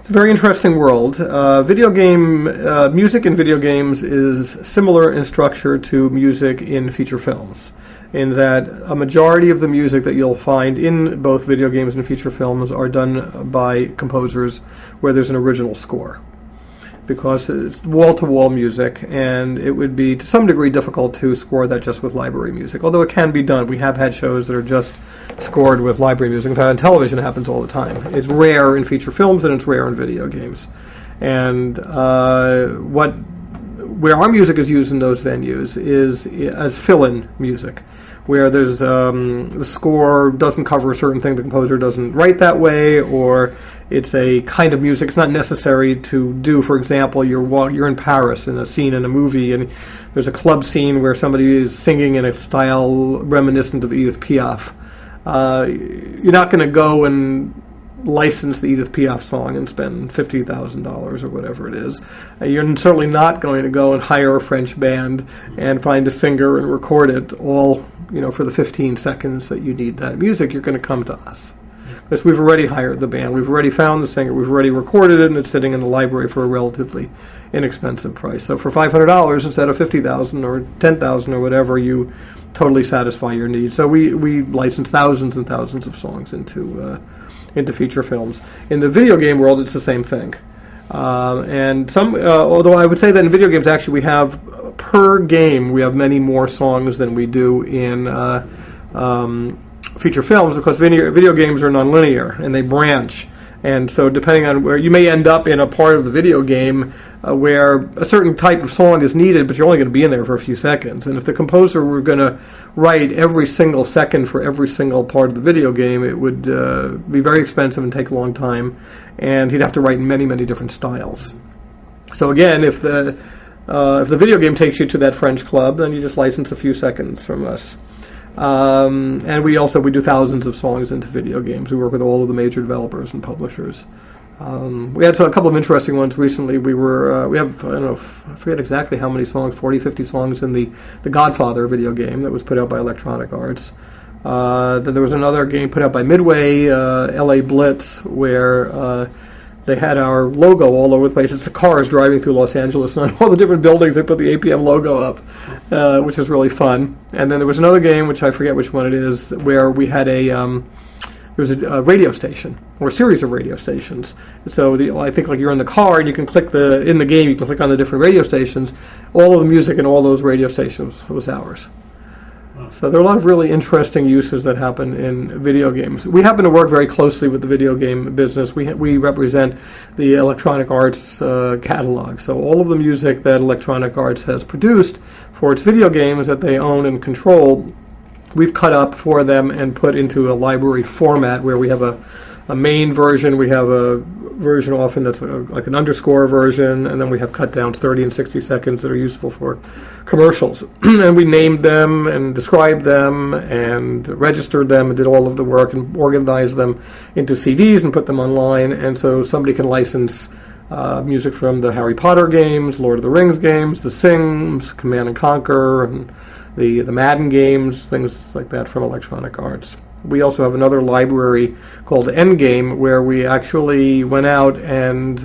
It's a very interesting world. Video game music in video games is similar in structure to music in feature films, in that a majority of the music that you'll find in both video games and feature films are done by composers where there's an original score, because it's wall-to-wall music, and it would be to some degree difficult to score that just with library music, although it can be done. We have had shows that are just scored with library music. In fact, on television it happens all the time. It's rare in feature films and it's rare in video games. And where our music is used in those venues is as fill-in music, where there's the score doesn't cover a certain thing, the composer doesn't write that way, or it's a kind of music it's not necessary to do. For example, you're in Paris in a scene in a movie, and there's a club scene where somebody is singing in a style reminiscent of Edith Piaf. You're not going to go and license the Edith Piaf song and spend $50,000 or whatever it is. You're certainly not going to go and hire a French band and find a singer and record it all, for the 15 seconds that you need that music. You're going to come to us, because we've already hired the band, we've already found the singer, we've already recorded it, and it's sitting in the library for a relatively inexpensive price. So for $500 instead of $50,000 or $10,000 or whatever, you totally satisfy your needs. So we license thousands and thousands of songs into feature films. In the video game world, it's the same thing. And some, although I would say that in video games, actually, we have per game we have many more songs than we do in feature films, because video games are nonlinear and they branch. And so depending on where you may end up in a part of the video game where a certain type of song is needed, but you're only going to be in there for a few seconds. And if the composer were going to write every single second for every single part of the video game, it would be very expensive and take a long time, and he'd have to write in many, many different styles. So again, if the video game takes you to that French club, then you just license a few seconds from us. And we do thousands of songs into video games. We work with all of the major developers and publishers. We had a couple of interesting ones recently. I forget exactly how many songs, 40, 50 songs in the Godfather video game that was put out by Electronic Arts. Then there was another game put out by Midway, LA Blitz, where they had our logo all over the place. It's the cars driving through Los Angeles, and on all the different buildings they put the APM logo up, which is really fun. And then there was another game, which I forget which one it is, where we had there was a radio station, or a series of radio stations. So I think like you're in the car, and you can click in the game, you can click on the different radio stations. All of the music in all those radio stations was ours. So there are a lot of really interesting uses that happen in video games. We happen to work very closely with the video game business. We represent the Electronic Arts catalog. So all of the music that Electronic Arts has produced for its video games that they own and control, we've cut up for them and put into a library format where we have a main version, we have a version often that's like an underscore version, and then we have cut downs 30 and 60 seconds that are useful for commercials. And we named them and described them and registered them and did all of the work and organized them into CDs and put them online, and so somebody can license music from the Harry Potter games, Lord of the Rings games, The Sims, Command & Conquer, and the Madden games, things like that from Electronic Arts. We also have another library called Endgame, where we actually went out and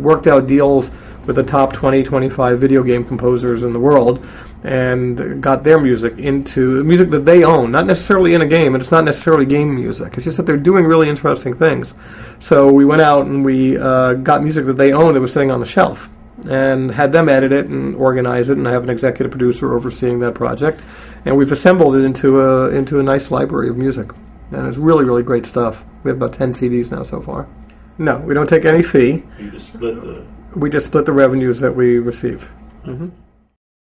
worked out deals with the top 20, 25 video game composers in the world and got their music into music that they own, not necessarily in a game, and it's not necessarily game music. It's just that they're doing really interesting things. So we went out and we got music that they own that was sitting on the shelf, and had them edit it and organize it, and I have an executive producer overseeing that project, and we've assembled it into a nice library of music, and it's really, really great stuff. We have about 10 CDs now so far. No, we don't take any fee. You just split We just split the revenues that we receive. Mm-hmm.